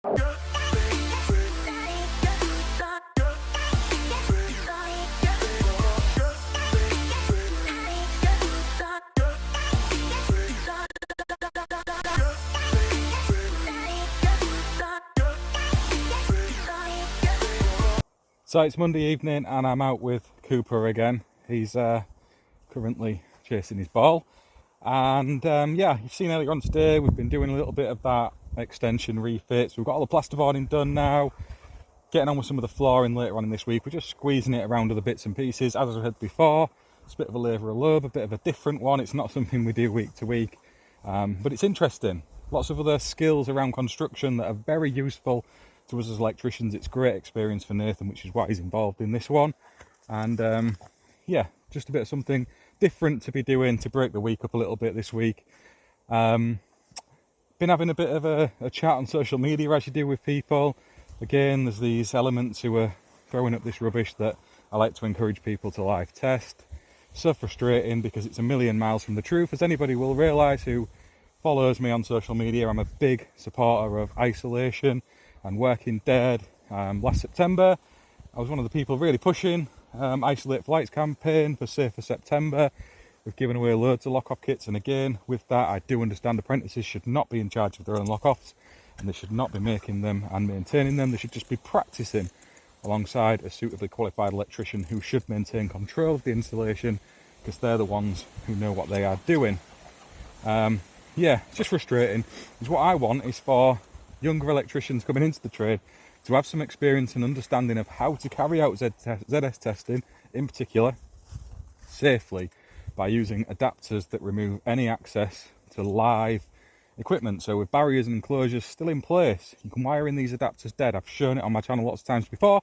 So it's Monday evening and I'm out with Cooper again. He's currently chasing his ball. And yeah, you've seen earlier on today, we've been doing a little bit of that extension refits. We've got all the plasterboarding done now. Getting on with some of the flooring later on in this week. We're just squeezing it around other bits and pieces. As I said before, it's a bit of a labour of love, a bit of a different one. It's not something we do week to week, but it's interesting. Lots of other skills around construction that are very useful to us as electricians. It's great experience for Nathan, which is why he's involved in this one. And yeah, just a bit of something different to be doing to break the week up a little bit this week. Been having a bit of a chat on social media, as you do with people. Again, there's these elements who are throwing up this rubbish that I like to encourage people to live test. So frustrating because it's a million miles from the truth. As anybody will realise who follows me on social media, I'm a big supporter of isolation and working dead. Last September, I was one of the people really pushing Isolate Flights campaign for Safer September. We've given away loads of lock-off kits, and again, with that, I do understand apprentices should not be in charge of their own lock-offs, and they should not be making them and maintaining them. They should just be practicing alongside a suitably qualified electrician who should maintain control of the installation, because they're the ones who know what they are doing. Yeah, it's just frustrating. Because what I want is for younger electricians coming into the trade to have some experience and understanding of how to carry out ZS testing, in particular, safely, by using adapters that remove any access to live equipment. So with barriers and enclosures still in place, you can wire in these adapters dead. I've shown it on my channel lots of times before,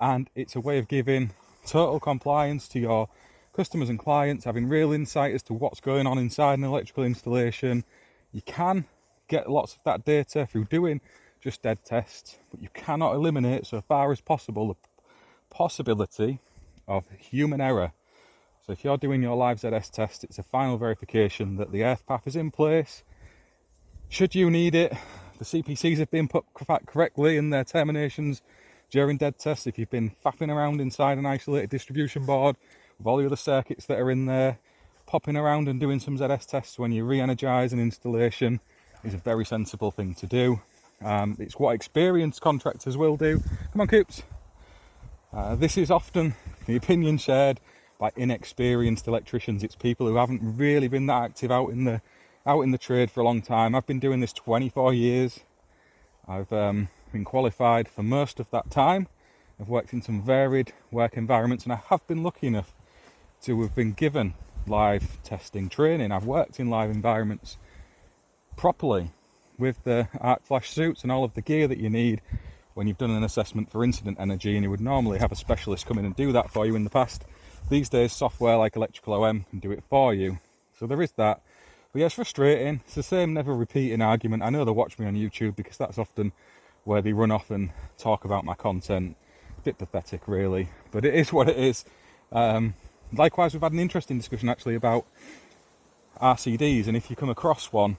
and it's a way of giving total compliance to your customers and clients, having real insight as to what's going on inside an electrical installation. You can get lots of that data through doing just dead tests, but you cannot eliminate, so far as possible, the possibility of human error. So if you're doing your live ZS test, it's a final verification that the earth path is in place. Should you need it, the CPCs have been put correctly in their terminations during dead tests. If you've been faffing around inside an isolated distribution board with all the other circuits that are in there, popping around and doing some ZS tests when you re-energise an installation is a very sensible thing to do. It's what experienced contractors will do. Come on, Coops. This is often the opinion shared by inexperienced electricians. It's people who haven't really been that active out in the trade for a long time. I've been doing this 24 years. I've been qualified for most of that time. I've worked in some varied work environments, and I have been lucky enough to have been given live testing training. I've worked in live environments properly with the arc flash suits and all of the gear that you need when you've done an assessment for incident energy, and you would normally have a specialist come in and do that for you in the past. These days, software like Electrical OM can do it for you. So there is that. But yeah, it's frustrating. It's the same never repeating argument. I know they watch me on YouTube because that's often where they run off and talk about my content. A bit pathetic, really, but it is what it is. Likewise, we've had an interesting discussion actually about RCDs, and if you come across one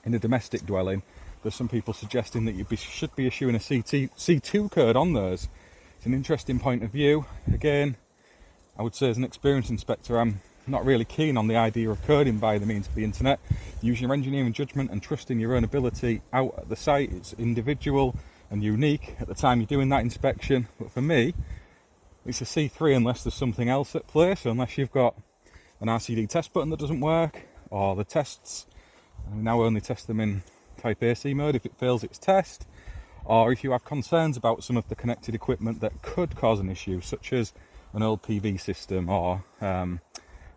in a domestic dwelling, there's some people suggesting that you should be issuing a C2 code on those. It's an interesting point of view. Again, I would say as an experienced inspector, I'm not really keen on the idea of coding by the means of the internet. Use your engineering judgment and trust in your own ability out at the site. It's individual and unique at the time you're doing that inspection. But for me, it's a C3 unless there's something else at play. So unless you've got an RCD test button that doesn't work, or the tests, I now only test them in type AC mode if it fails its test, or if you have concerns about some of the connected equipment that could cause an issue, such as an old PV system or an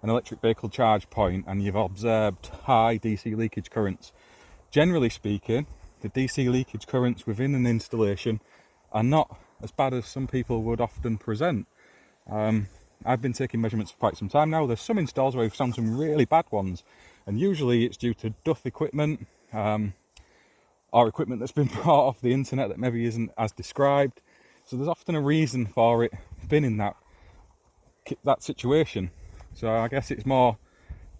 electric vehicle charge point, and you've observed high DC leakage currents. Generally speaking, the DC leakage currents within an installation are not as bad as some people would often present. I've been taking measurements for quite some time now. There's some installs where we've found some really bad ones, and usually it's due to duff equipment or equipment that's been brought off the internet that maybe isn't as described. So there's often a reason for it being in that situation. So I guess it's more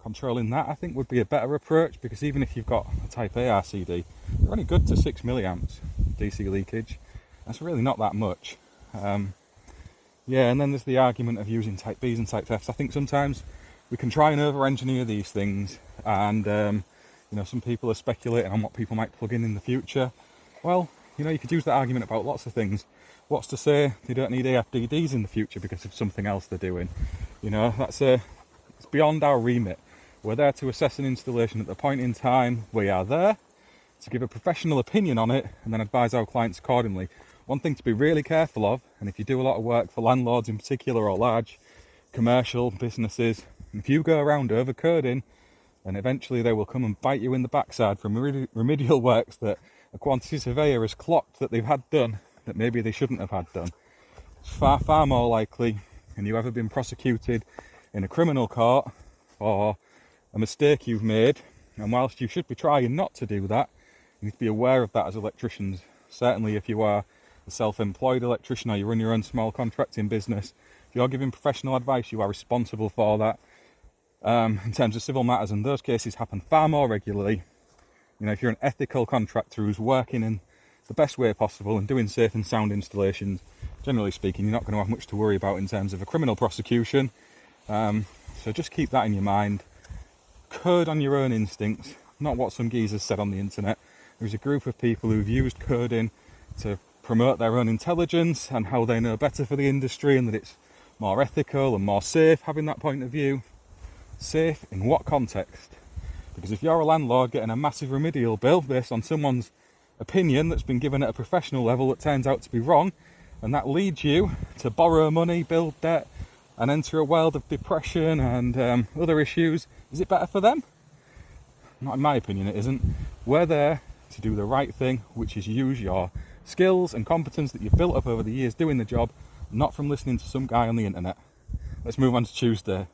controlling that, I think, would be a better approach, because even if you've got a type A RCD, they're only good to 6 milliamps. DC leakage. That's really not that much. Yeah, and then there's the argument of using type Bs and type Fs. I think sometimes we can try and over-engineer these things, and you know, some people are speculating on what people might plug in the future. Well, you know, you could use that argument about lots of things. What's to say they don't need AFDDs in the future because of something else they're doing? You know, it's beyond our remit. We're there to assess an installation at the point in time we are there, to give a professional opinion on it, and then advise our clients accordingly. One thing to be really careful of, and if you do a lot of work for landlords in particular or large commercial businesses, if you go around overcoding, then eventually they will come and bite you in the backside from remedial works that a quantity surveyor has clocked that they've had done that maybe they shouldn't have had done. It's far, far more likely, and you ever been prosecuted in a criminal court for a mistake you've made, and whilst you should be trying not to do that, you need to be aware of that as electricians. Certainly if you are a self-employed electrician or you run your own small contracting business, if you're giving professional advice, you are responsible for that. In terms of civil matters, and those cases happen far more regularly. You know, if you're an ethical contractor who's working in the best way possible and doing safe and sound installations, generally speaking, you're not going to have much to worry about in terms of a criminal prosecution. So just keep that in your mind. Code on your own instincts, not what some geezers said on the internet. There's a group of people who've used coding to promote their own intelligence and how they know better for the industry and that it's more ethical and more safe having that point of view. Safe in what context? Because if you're a landlord getting a massive remedial bill based on someone's opinion that's been given at a professional level that turns out to be wrong, and that leads you to borrow money, build debt, and enter a world of depression and other issues, is it better for them? Not in my opinion, it isn't. We're there to do the right thing, which is use your skills and competence that you've built up over the years doing the job, not from listening to some guy on the internet. Let's move on to Tuesday.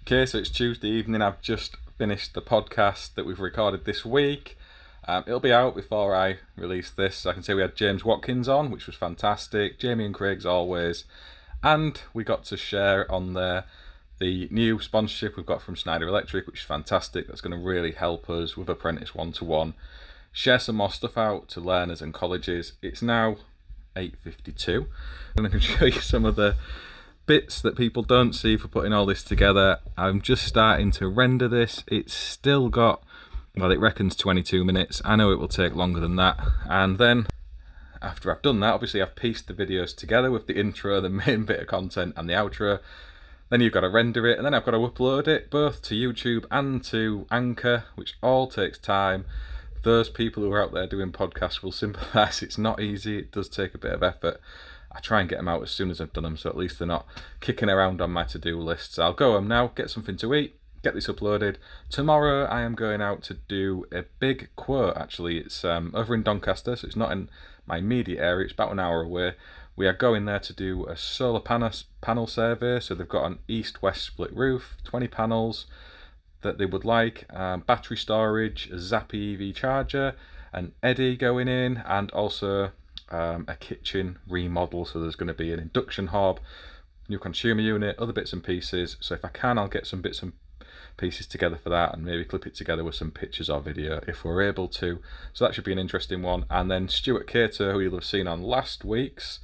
Okay, so it's Tuesday evening. I've just finished the podcast that we've recorded this week. It'll be out before I release this. I can say we had James Watkins on, which was fantastic. Jamie and Craig's always. And we got to share on there the new sponsorship we've got from Schneider Electric, which is fantastic. That's going to really help us with Apprentice 1-to-1. Share some more stuff out to learners and colleges. It's now 8:52, and I can show you some of the bits that people don't see for putting all this together. I'm just starting to render this. It's still got, well, it reckons 22 minutes. I know it will take longer than that. And then after I've done that, obviously I've pieced the videos together with the intro, the main bit of content, and the outro. Then you've got to render it, and then I've got to upload it both to YouTube and to Anchor, which all takes time. Those people who are out there doing podcasts will sympathise. It's not easy. It does take a bit of effort. I try and get them out as soon as I've done them, so at least they're not kicking around on my to-do lists. I'll go home now, get something to eat, get this uploaded. Tomorrow I am going out to do a big quote, actually. It's over in Doncaster, so it's not in my immediate area. It's about an hour away. We are going there to do a solar panel survey. So they've got an east-west split roof, 20 panels that they would like, battery storage, a Zappi EV charger, an Eddy going in, and also a kitchen remodel. So there's going to be an induction hob, new consumer unit, other bits and pieces. So if I can, I'll get some bits and pieces together for that and maybe clip it together with some pictures or video if we're able to. So that should be an interesting one. And then Stuart Cater, who you'll have seen on last week's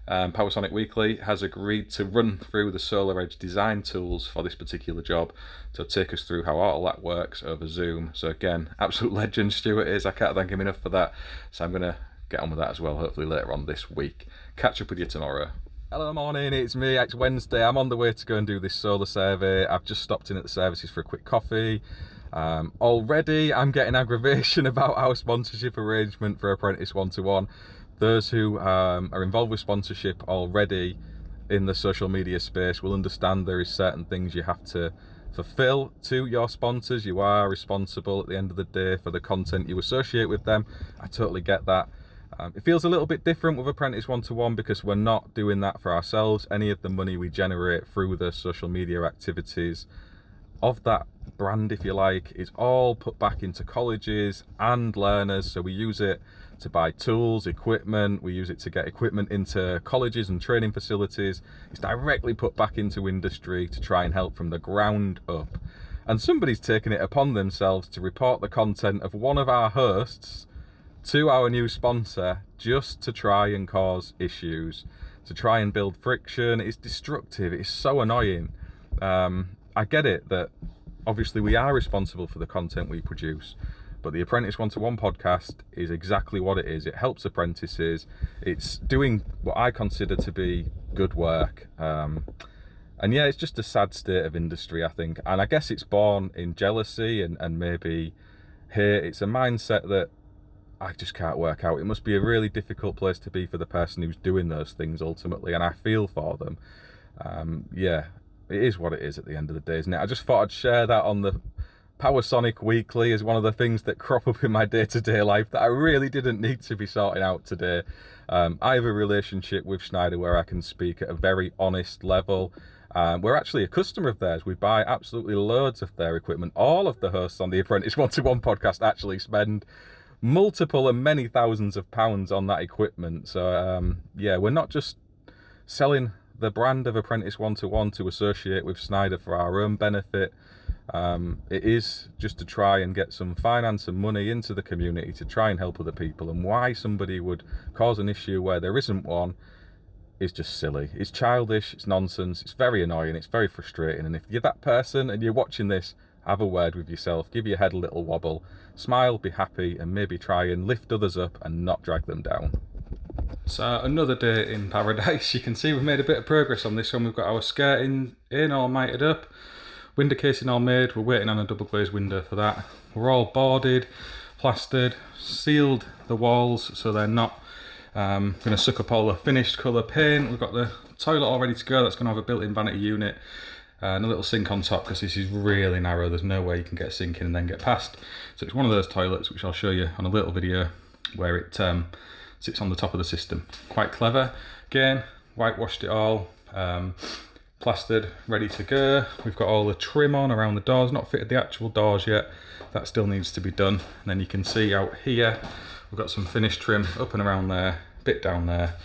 Powersonic Weekly, has agreed to run through the Solar Edge design tools for this particular job to take us through how all that works over Zoom. So again, absolute legend Stuart is. I can't thank him enough for that. So I'm going to get on with that as well, hopefully later on this week. Catch up with you tomorrow. Hello morning, it's me. It's Wednesday. I'm on the way to go and do this solar survey. I've just stopped in at the services for a quick coffee. Already I'm getting aggravation about our sponsorship arrangement for Apprentice 1-to-1. Those who are involved with sponsorship already in the social media space will understand there is certain things you have to fulfill to your sponsors. You are responsible at the end of the day for the content you associate with them. I totally get that. It feels a little bit different with Apprentice 1-to-1 because we're not doing that for ourselves. Any of the money we generate through the social media activities of that brand, if you like, is all put back into colleges and learners. So we use it to buy tools, equipment. We use it to get equipment into colleges and training facilities. It's directly put back into industry to try and help from the ground up. And somebody's taken it upon themselves to report the content of one of our hosts to our new sponsor just to try and cause issues, to try and build friction. It's destructive. It's so annoying. I get it that obviously we are responsible for the content we produce, but the Apprentice 1-to-1 podcast is exactly what it is. It helps apprentices. It's doing what I consider to be good work. And yeah, it's just a sad state of industry, I think. And I guess it's born in jealousy and maybe here it's a mindset that I just can't work out. It must be a really difficult place to be for the person who's doing those things ultimately, and I feel for them. Yeah, it is what it is at the end of the day, isn't it? I just thought I'd share that on the Powersonic Weekly as one of the things that crop up in my day-to-day life that I really didn't need to be sorting out today. I have a relationship with Schneider where I can speak at a very honest level. We're actually a customer of theirs. We buy absolutely loads of their equipment. All of the hosts on the Apprentice 1-to-1 podcast actually spend multiple and many thousands of pounds on that equipment. So yeah, we're not just selling the brand of Apprentice 1-to-1 to associate with Schneider for our own benefit. It is just to try and get some finance and money into the community to try and help other people. And why somebody would cause an issue where there isn't one is just silly. It's childish, it's nonsense, it's very annoying, it's very frustrating. And if you're that person and you're watching this, have a word with yourself, give your head a little wobble, smile, be happy, and maybe try and lift others up and not drag them down. So another day in paradise. You can see we've made a bit of progress on this one. We've got our skirting in all mited up, window casing all made. We're waiting on a double glazed window for that. We're all boarded, plastered, sealed the walls so they're not going to suck up all the finished colour paint. We've got the toilet all ready to go. That's going to have a built-in vanity unit and a little sink on top because this is really narrow. There's no way you can get a sink in and then get past. So it's one of those toilets which I'll show you on a little video where it sits on the top of the system. Quite clever. Again, whitewashed it all, plastered, ready to go. We've got all the trim on around the doors, not fitted the actual doors yet. That still needs to be done. And then you can see out here, we've got some finished trim up and around there, bit down there.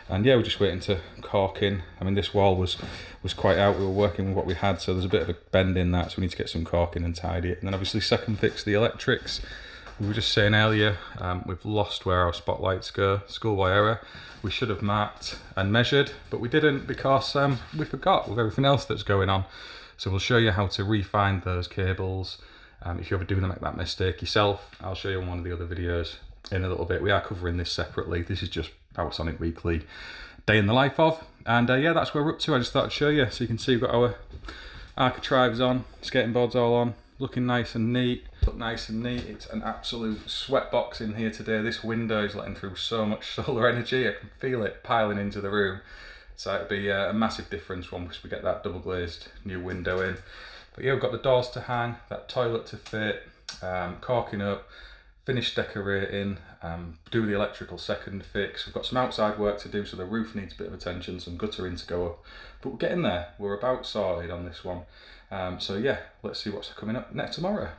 And yeah, we're just waiting to caulk in. I mean, this wall was quite out. We were working with what we had, so there's a bit of a bend in that, so we need to get some caulk in and tidy it. And then obviously second fix the electrics. We were just saying earlier, we've lost where our spotlights go, schoolboy error. We should have marked and measured, but we didn't because we forgot with everything else that's going on. So we'll show you how to re-find those cables. If you ever do make that mistake yourself, I'll show you in one of the other videos in a little bit. We are covering this separately. This is just Powersonic Weekly, day in the life of. And yeah, that's where we're up to. I just thought I'd show you. So you can see we've got our architraves on, skating boards all on, looking nice and neat. Look nice and neat. It's an absolute sweatbox in here today. This window is letting through so much solar energy. I can feel it piling into the room. So it'll be a massive difference once we get that double glazed new window in. But yeah, we've got the doors to hang, that toilet to fit, caulking up, finish decorating, do the electrical second fix. We've got some outside work to do, so the roof needs a bit of attention, some guttering to go up. But we're getting there. We're about sorted on this one. So yeah, let's see what's coming up next tomorrow.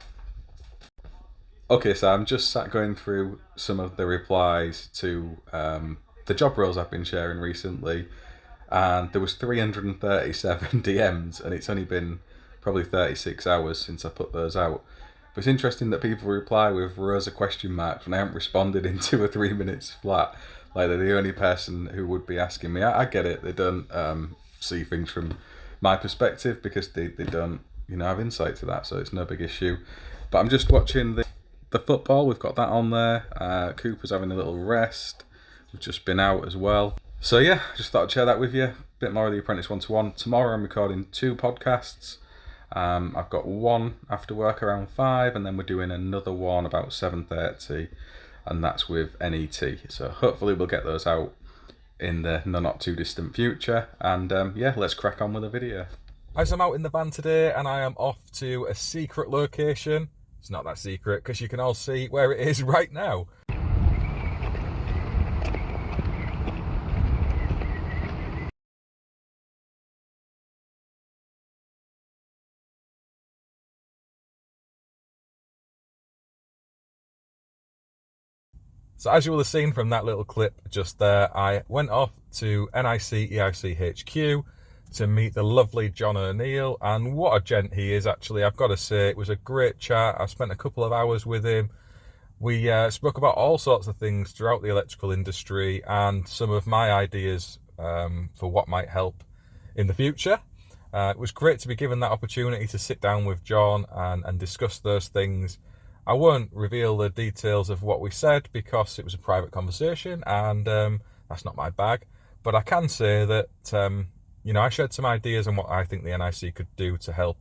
Okay, so I'm just sat going through some of the replies to the job roles I've been sharing recently, and there was 337 DMs, and it's only been probably 36 hours since I put those out. But it's interesting that people reply with rows of question marks when I haven't responded in 2 or 3 minutes flat. Like they're the only person who would be asking me. I get it. They don't see things from my perspective because they don't, have insight to that. So it's no big issue. But I'm just watching the football. We've got that on there. Cooper's having a little rest. We've just been out as well. So yeah, just thought I'd share that with you. A bit more of the Apprentice 1-to-1. Tomorrow I'm recording 2 podcasts. I've got one after work around 5, and then we're doing another one about 7:30, and that's with NET. So hopefully we'll get those out in the not too distant future. And yeah, let's crack on with the video. As I'm out in the van today, and I am off to a secret location. It's not that secret because you can all see where it is right now. So as you will have seen from that little clip just there, I went off to NICEIC HQ to meet the lovely John O'Neill, and what a gent he is actually. I've got to say, it was a great chat. I spent a couple of hours with him. We spoke about all sorts of things throughout the electrical industry and some of my ideas for what might help in the future. It was great to be given that opportunity to sit down with John and discuss those things. I won't reveal the details of what we said because it was a private conversation, and that's not my bag. But I can say that I shared some ideas on what I think the NIC could do to help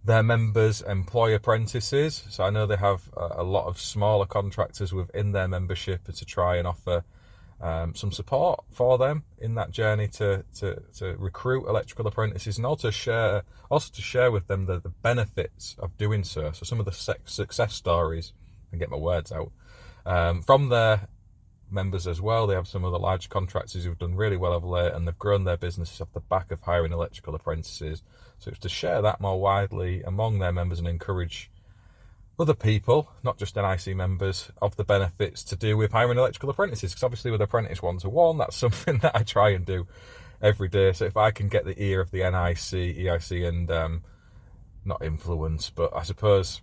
their members employ apprentices. So I know they have a lot of smaller contractors within their membership to try and offer some support for them in that journey to recruit electrical apprentices, and also to share with them the benefits of doing so. So some of the success stories, and get my words out, from their members as well. They have some of the large contractors who've done really well of late, and they've grown their businesses off the back of hiring electrical apprentices. So it's to share that more widely among their members and encourage other people, not just NIC members, of the benefits to do with hiring electrical apprentices. Because obviously with Apprentice 1-to-1, that's something that I try and do every day. So if I can get the ear of the NIC, EIC, and not influence, but I suppose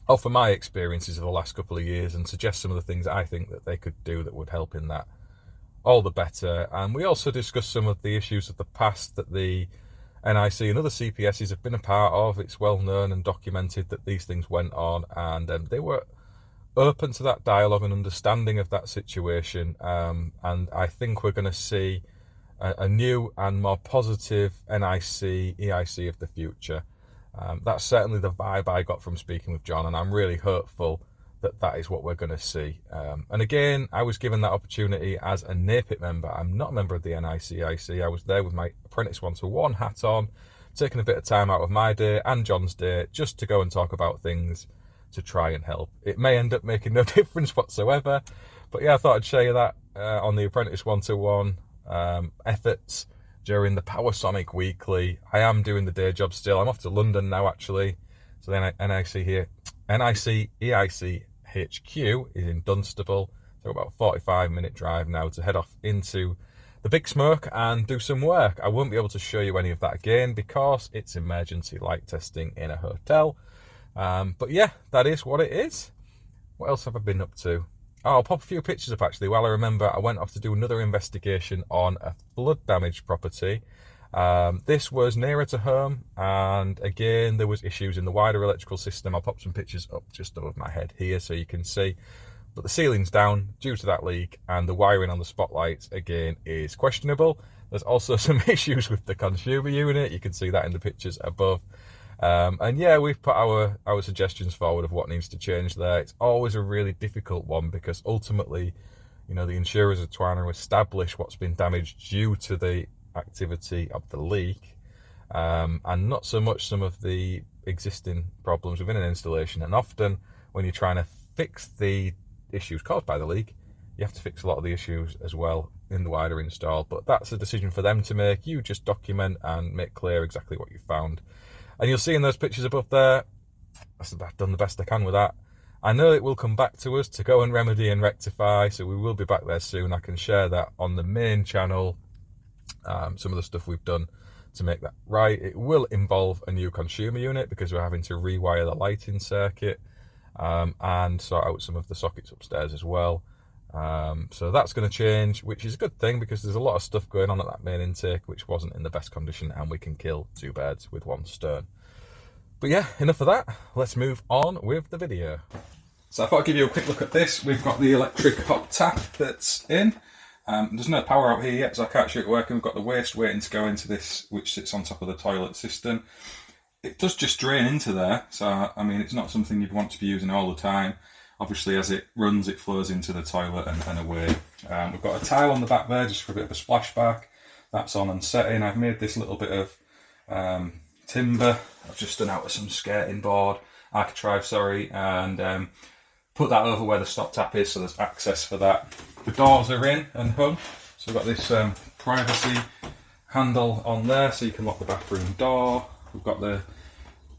offer my experiences of the last couple of years and suggest some of the things I think that they could do that would help in that, all the better. And we also discussed some of the issues of the past that the NIC and other CPSs have been a part of. It's well known and documented that these things went on, and they were open to that dialogue and understanding of that situation. And I think we're going to see a new and more positive NIC, EIC of the future. That's certainly the vibe I got from speaking with John, and I'm really hopeful that that is what we're going to see. And again, I was given that opportunity as a NICEIC member. I'm not a member of the NICEIC. I was there with my Apprentice 1-to-1 hat on, taking a bit of time out of my day and John's day just to go and talk about things to try and help. It may end up making no difference whatsoever, but yeah, I thought I'd share that on the Apprentice 1-to-1 efforts during the Powersonic Weekly. I am doing the day job still. I'm off to London now, actually. So the NIC EIC HQ is in Dunstable. So about a 45-minute drive now to head off into the big smoke and do some work. I won't be able to show you any of that again because it's emergency light testing in a hotel. But yeah, that is what it is. What else have I been up to? Oh, I'll pop a few pictures up actually. While I remember, I went off to do another investigation on a flood damaged property. This was nearer to home, and again there was issues in the wider electrical system. I'll pop some pictures up just above my head here so you can see. But the ceiling's down due to that leak, and the wiring on the spotlights again is questionable. There's also some issues with the consumer unit. You can see that in the pictures above. And yeah, we've put our suggestions forward of what needs to change there. It's always a really difficult one because ultimately, the insurers are trying to establish what's been damaged due to the activity of the leak, and not so much some of the existing problems within an installation. And often when you're trying to fix the issues caused by the leak, you have to fix a lot of the issues as well in the wider install. But that's a decision for them to make. You just document and make clear exactly what you found. And you'll see in those pictures above there, I've done the best I can with that. I know it will come back to us to go and remedy and rectify, so we will be back there soon. I can share that on the main channel, some of the stuff we've done to make that right. It will involve a new consumer unit because we're having to rewire the lighting circuit and sort out some of the sockets upstairs as well. So that's going to change, which is a good thing because there's a lot of stuff going on at that main intake which wasn't in the best condition, and we can kill two birds with one stone. But yeah, enough of that. Let's move on with the video. So I thought I'd give you a quick look at this. We've got the electric hot tap that's in. There's no power out here yet, so I can't show it working. We've got the waste waiting to go into this, which sits on top of the toilet system. It does just drain into there, so I mean it's not something you'd want to be using all the time. Obviously as it runs it flows into the toilet and away. We've got a tile on the back there just for a bit of a splashback. That's on and setting. I've made this little bit of timber. I've just done out with some skirting board, architrave, sorry, and put that over where the stop tap is so there's access for that. The doors are in and hung, so we've got this privacy handle on there so you can lock the bathroom door. We've got the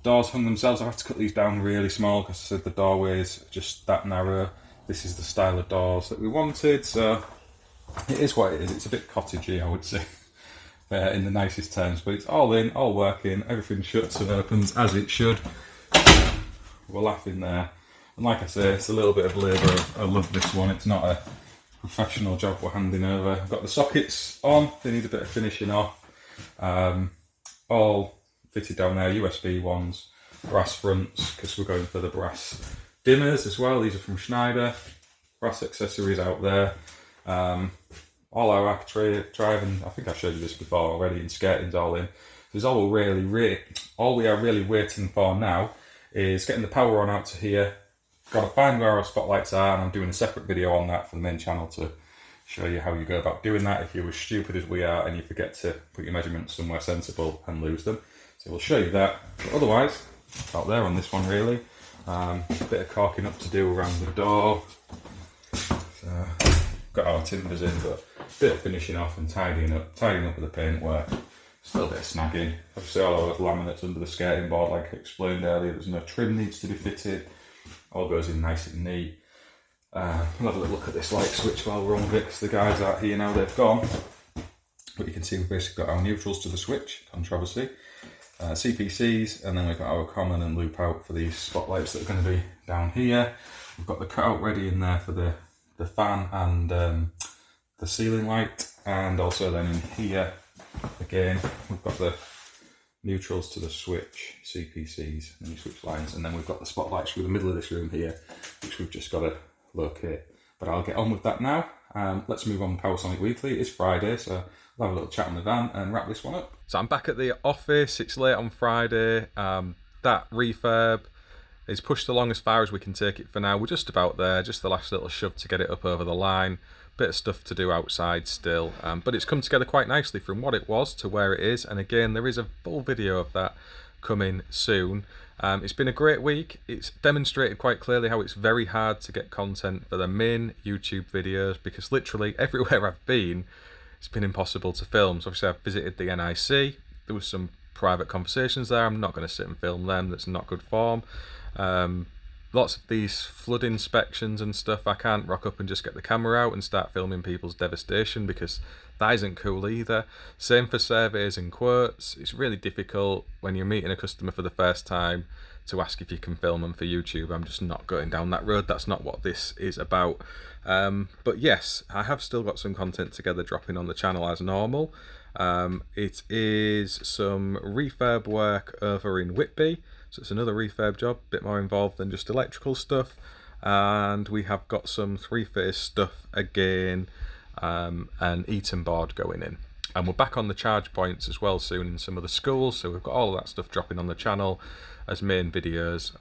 doors hung themselves. I have to cut these down really small because I said the doorway is just that narrow. This is the style of doors that we wanted, so it is what it is. It's a bit cottagey, I would say, in the nicest terms, but it's all in, all working, everything shuts and opens as it should. We're laughing there. And like I say, it's a little bit of labour. I love this one. It's not a professional job we're handing over. I've got the sockets on. They need a bit of finishing off. All fitted down there, USB ones, brass fronts, because we're going for the brass dimmers as well. These are from Schneider. Brass accessories out there. All our arc driving, I think I showed you this before already, and skirting's all in. There's all we are really waiting for now is getting the power on out to here. Got to find where our spotlights are, and I'm doing a separate video on that for the main channel to show you how you go about doing that if you're as stupid as we are and you forget to put your measurements somewhere sensible and lose them. So we'll show you that. But otherwise, out there on this one really. A bit of caulking up to do around the door. So, got our timbers in, but a bit of finishing off and tidying up with the paint work. Still a bit of snagging. Obviously all our laminates under the skirting board, like I explained earlier, there's no trim needs to be fitted. All goes in nice and neat. We'll have a little look at this light switch while we're on with it, because the guys aren't here now, they've gone. But you can see we've basically got our neutrals to the switch, controversy, CPCs, and then we've got our common and loop out for these spotlights that are going to be down here. We've got the cutout ready in there for the fan and the ceiling light, and also then in here, again, we've got the neutrals to the switch, CPCs, and switch lines, and then we've got the spotlights through the middle of this room here, which we've just got to locate. But I'll get on with that now. Let's move on to Powersonic Weekly. It's Friday, so we'll have a little chat in the van and wrap this one up. So I'm back at the office. It's late on Friday. That refurb is pushed along as far as we can take it for now. We're just about there, just the last little shove to get it up over the line. Bit of stuff to do outside still, but it's come together quite nicely from what it was to where it is. And again, there is a full video of that coming soon. It's been a great week. It's demonstrated quite clearly how it's very hard to get content for the main YouTube videos, because literally everywhere I've been, it's been impossible to film. So obviously I've visited the NIC. There was some private conversations there. I'm not going to sit and film them. That's not good form. Lots of these flood inspections and stuff, I can't rock up and just get the camera out and start filming people's devastation, because that isn't cool either. Same for surveys and quotes. It's really difficult when you're meeting a customer for the first time to ask if you can film them for YouTube. I'm just not going down that road. That's not what this is about. But yes, I have still got some content together dropping on the channel as normal. It is some refurb work over in Whitby. So it's another refurb job, a bit more involved than just electrical stuff. And we have got some three-phase stuff again, and Eaton board going in. And we're back on the charge points as well soon in some of the schools. So we've got all of that stuff dropping on the channel as main videos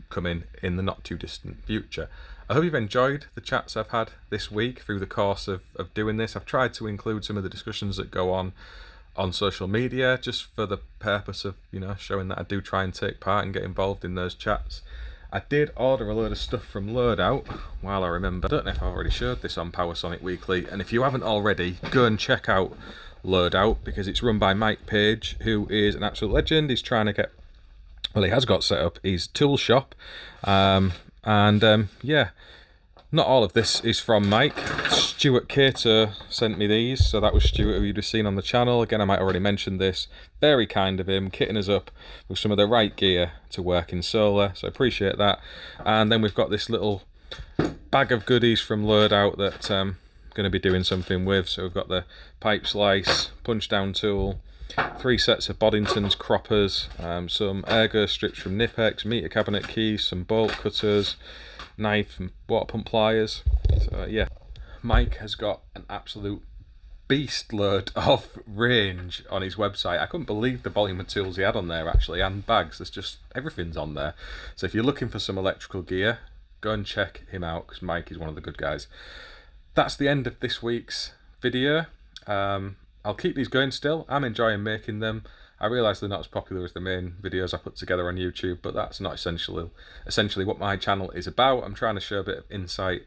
coming in the not too distant future. I hope you've enjoyed the chats I've had this week through the course of doing this. I've tried to include some of the discussions that go on social media, just for the purpose of, you know, showing that I do try and take part and get involved in those chats. I did order a load of stuff from Loadout while I remember. I don't know if I've already showed this on Powersonic Weekly, and if you haven't already, go and check out Loadout, because it's run by Mike Page, who is an absolute legend. He's trying to get, well, he has got set up his tool shop, yeah, not all of this is from Mike. Stuart Cater sent me these, so that was Stuart, who you'd have seen on the channel. Again, I might already mention this. Very kind of him, kitting us up with some of the right gear to work in solar, so I appreciate that. And then we've got this little bag of goodies from Loadout that I'm going to be doing something with. So we've got the pipe slice, punch down tool, 3 sets of Boddington's croppers, some ergo strips from NICEIC, meter cabinet keys, some bolt cutters, knife and water pump pliers. So yeah, Mike has got an absolute beast load of range on his website. I couldn't believe the volume of tools he had on there actually, and bags. There's just, everything's on there. So if you're looking for some electrical gear, go and check him out, because Mike is one of the good guys. That's the end of this week's video. I'll keep these going still. I'm enjoying making them. I realise they're not as popular as the main videos I put together on YouTube, but that's not essentially what my channel is about. I'm trying to show a bit of insight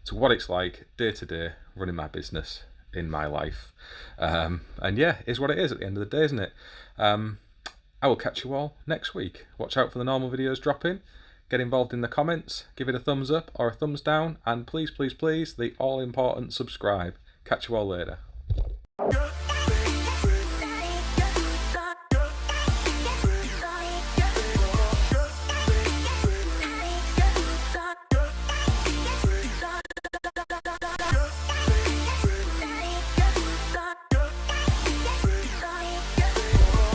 to what it's like day to day running my business in my life. And yeah, it's what it is at the end of the day, isn't it? I will catch you all next week. Watch out for the normal videos dropping. Get involved in the comments, give it a thumbs up or a thumbs down, and please, please, please, the all important subscribe. Catch you all later.